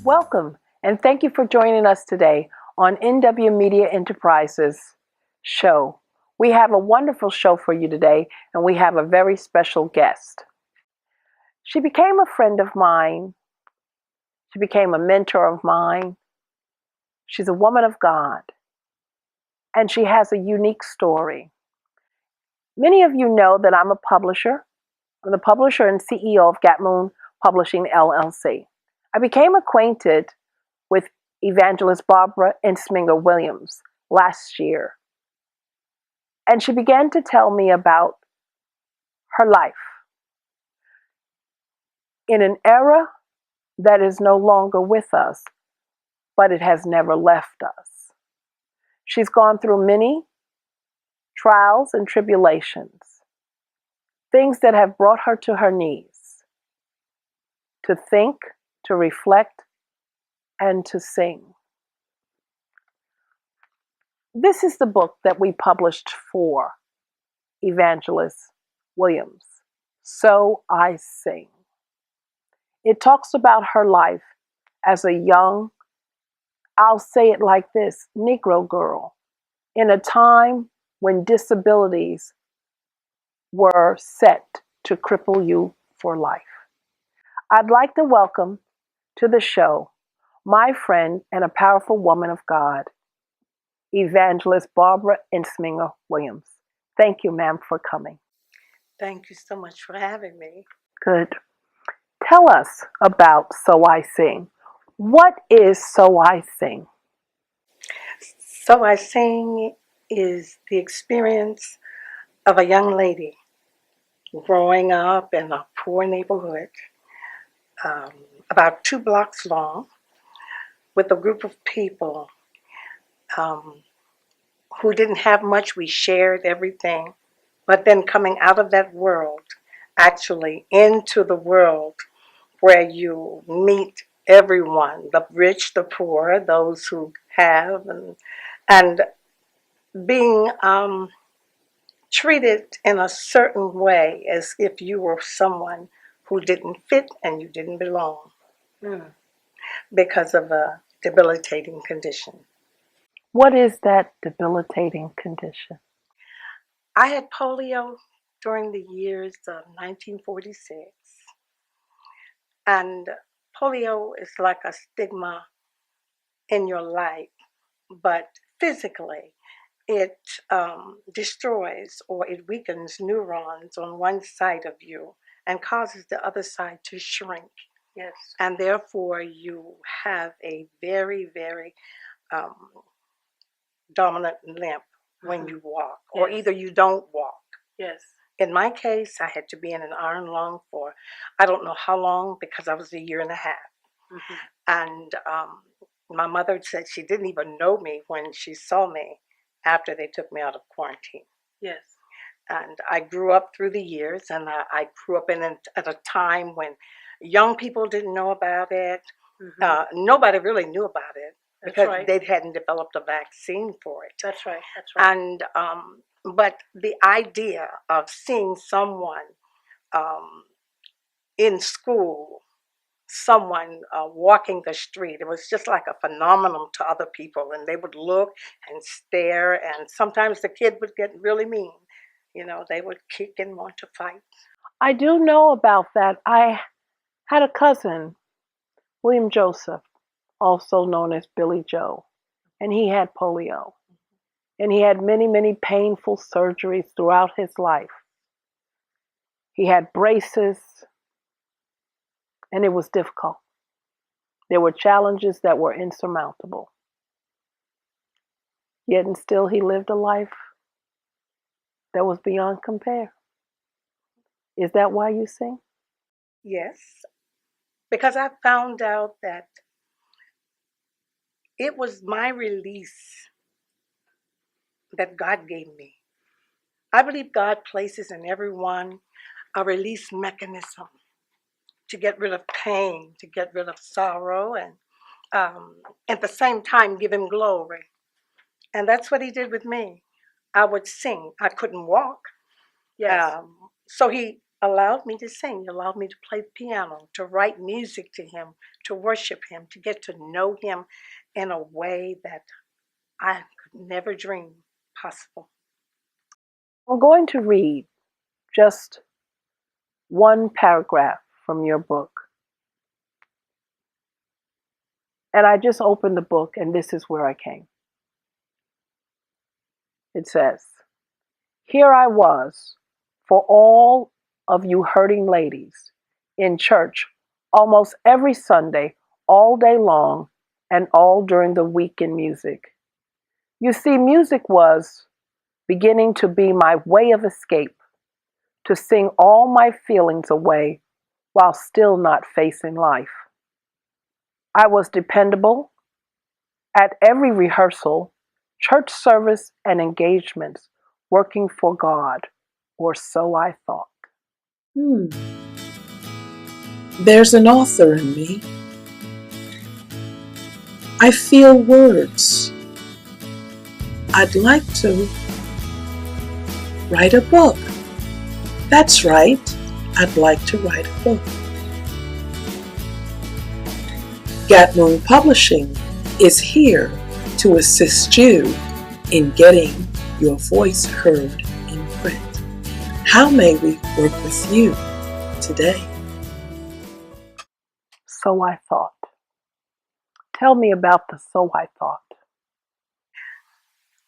Welcome, and thank you for joining us today on NW Media Enterprises show. We have a wonderful show for you today, and we have a very special guest. She became a friend of mine. She became a mentor of mine. She's a woman of God, and she has a unique story. Many of you know that I'm a publisher. I'm the publisher and CEO of Gatmoon Publishing, L.L.C. I became acquainted with Evangelist Barbara Entzminger Williams last year, and she began to tell me about her life in an era that is no longer with us, but it has never left us. She's gone through many trials and tribulations, things that have brought her to her knees, to think, to reflect, and to sing. This is the book that we published for Evangelist Williams, So I Sing. It talks about her life as a young, I'll say it like this, Negro girl, in a time when disabilities were set to cripple you for life. I'd like to welcome to the show my friend and a powerful woman of God, Evangelist Barbara Entzminger Williams. Thank you, ma'am, for coming. Thank you so much for having me. Good. Tell us about So I Sing. What is So I Sing? So I Sing is the experience of a young lady growing up in a poor neighborhood, about 2 blocks long, with a group of people who didn't have much. We shared everything, but then coming out of that world, actually into the world where you meet everyone, the rich, the poor, those who have, and being treated in a certain way as if you were someone who didn't fit and you didn't belong because of a debilitating condition. What is that debilitating condition? I had polio during the years of 1946, and polio is like a stigma in your life, but physically it destroys or it weakens neurons on one side of you and causes the other side to shrink. Yes. And therefore you have a very, very dominant limp when you walk, or Yes. either you don't walk. Yes. In my case, I had to be in an iron lung for I don't know how long, because I was a year and a half. Mm-hmm. And my mother said she didn't even know me when she saw me after they took me out of quarantine. Yes. And I grew up through the years, and I grew up at a time when young people didn't know about it. Mm-hmm. Nobody really knew about it because right. they hadn't developed a vaccine for it. That's right. That's right. And but the idea of seeing someone in school, someone walking the street, it was just like a phenomenon to other people, and they would look and stare, and sometimes the kid would get really mean. You know, they would kick and want to fight. I do know about that. I had a cousin, William Joseph, also known as Billy Joe, and he had polio. And he had many, many painful surgeries throughout his life. He had braces, and it was difficult. There were challenges that were insurmountable. Yet and still he lived a life that was beyond compare. Is that why you sing? Yes, because I found out that it was my release that God gave me. I believe God places in everyone a release mechanism to get rid of pain, to get rid of sorrow, and at the same time give Him glory. And that's what He did with me. I would sing. I couldn't walk. Yes. So He allowed me to sing. He allowed me to play piano, to write music to Him, to worship Him, to get to know Him in a way that I could never dream possible. I'm going to read just one paragraph from your book. And I just opened the book, and this is where I came. It says, "Here I was, for all of you hurting ladies, in church almost every Sunday, all day long, and all during the week in music. You see, music was beginning to be my way of escape, to sing all my feelings away while still not facing life. I was dependable at every rehearsal, church service, and engagements, working for God, or so I thought." There's an author in me. I feel words. I'd like to write a book. That's right, I'd like to write a book. Gatmoon Publishing is here to assist you in getting your voice heard in print. How may we work with you today? So I thought. Tell me about the so I thought.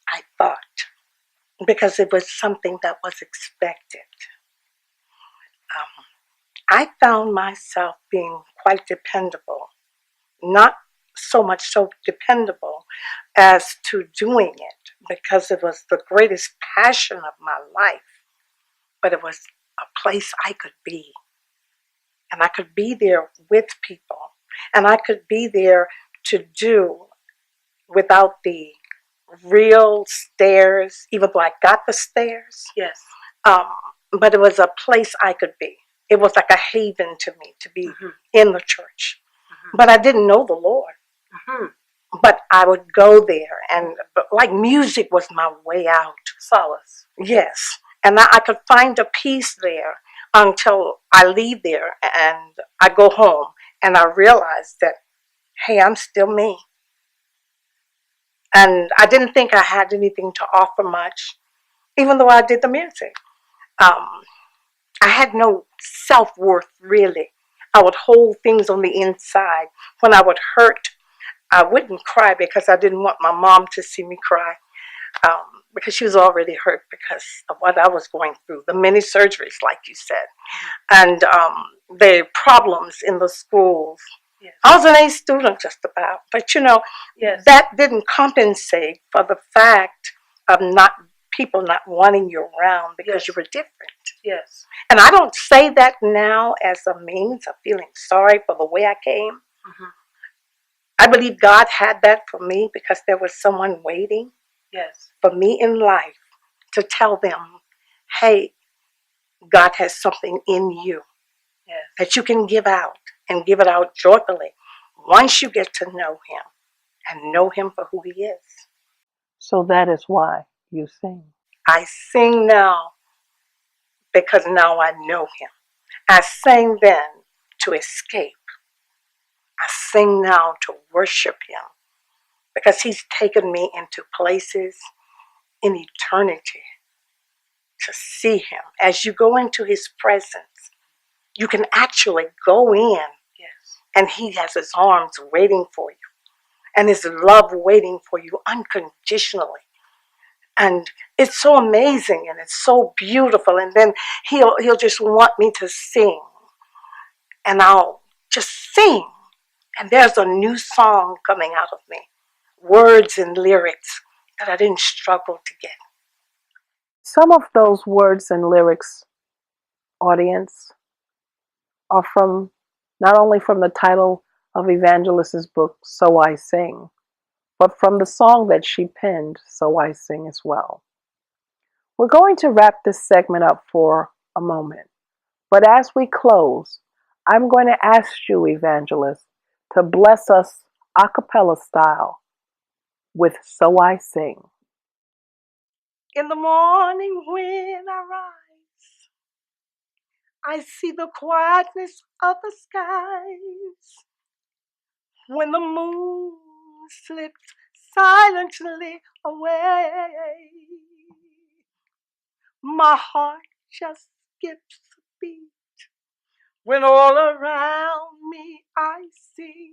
I thought, because it was something that was expected. I found myself being quite dependable, not so much so dependable as to doing it, because it was the greatest passion of my life, but it was a place I could be. And I could be there with people, and I could be there to do without the real stairs, even though I got the stairs. Yes. But it was a place I could be. It was like a haven to me to be in the church. But I didn't know the Lord. But I would go there, and like music was my way out. Solace. Yes. And I could find a peace there until I leave there and I go home and I realize that, hey, I'm still me. And I didn't think I had anything to offer much, even though I did the music. I had no self-worth, really. I would hold things on the inside. When I would hurt, I wouldn't cry because I didn't want my mom to see me cry, because she was already hurt because of what I was going through, the many surgeries, like you said, and the problems in the schools. Yes. I was an A student just about, but Yes. that didn't compensate for the fact of people not wanting you around because you were different. Yes. And I don't say that now as a means of feeling sorry for the way I came. I believe God had that for me because there was someone waiting for me in life to tell them, hey, God has something in you that you can give out and give it out joyfully once you get to know Him and know Him for who He is. So that is why you sing. I sing now because now I know Him. I sang then to escape. I sing now to worship Him because He's taken me into places in eternity to see Him. As you go into His presence, you can actually go in, and He has His arms waiting for you and His love waiting for you unconditionally. And it's so amazing and it's so beautiful. And then he'll just want me to sing, and I'll just sing. And there's a new song coming out of me, words and lyrics that I didn't struggle to get. Some of those words and lyrics audience are from not only from the title of Evangelist's book, So I Sing, but from the song that she penned, So I Sing as well. We're going to wrap this segment up for a moment, but as we close, I'm going to ask you, Evangelist, to bless us a cappella style with So I Sing. In the morning when I rise, I see the quietness of the skies. When the moon slips silently away, my heart just skips a beat. When all around me I see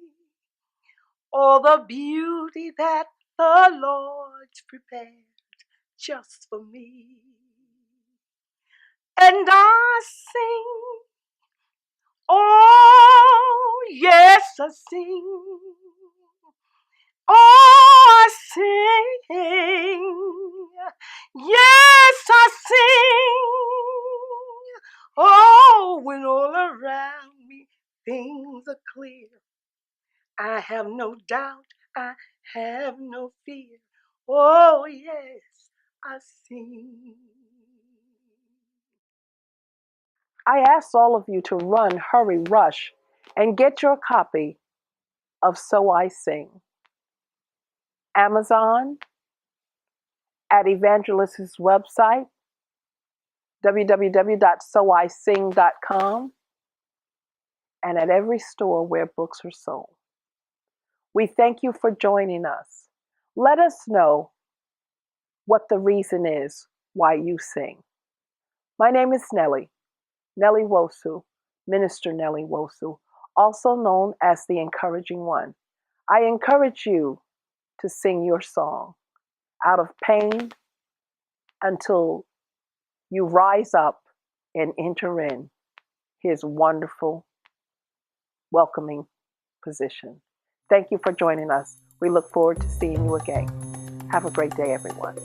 all the beauty that the Lord's prepared just for me. And I sing, oh yes I sing, oh I sing, yes I sing, oh when all around me things are clear, I have no doubt, I have no fear, oh yes I sing. I ask all of you to run, hurry, rush, and get your copy of So I Sing. Amazon, at Evangelist's website, www.soising.com, and at every store where books are sold. We thank you for joining us. Let us know what the reason is why you sing. My name is Nellie Wosu, Minister Nellie Wosu, also known as the Encouraging One. I encourage you to sing your song out of pain until you rise up and enter in His wonderful, welcoming position. Thank you for joining us. We look forward to seeing you again. Have a great day, everyone.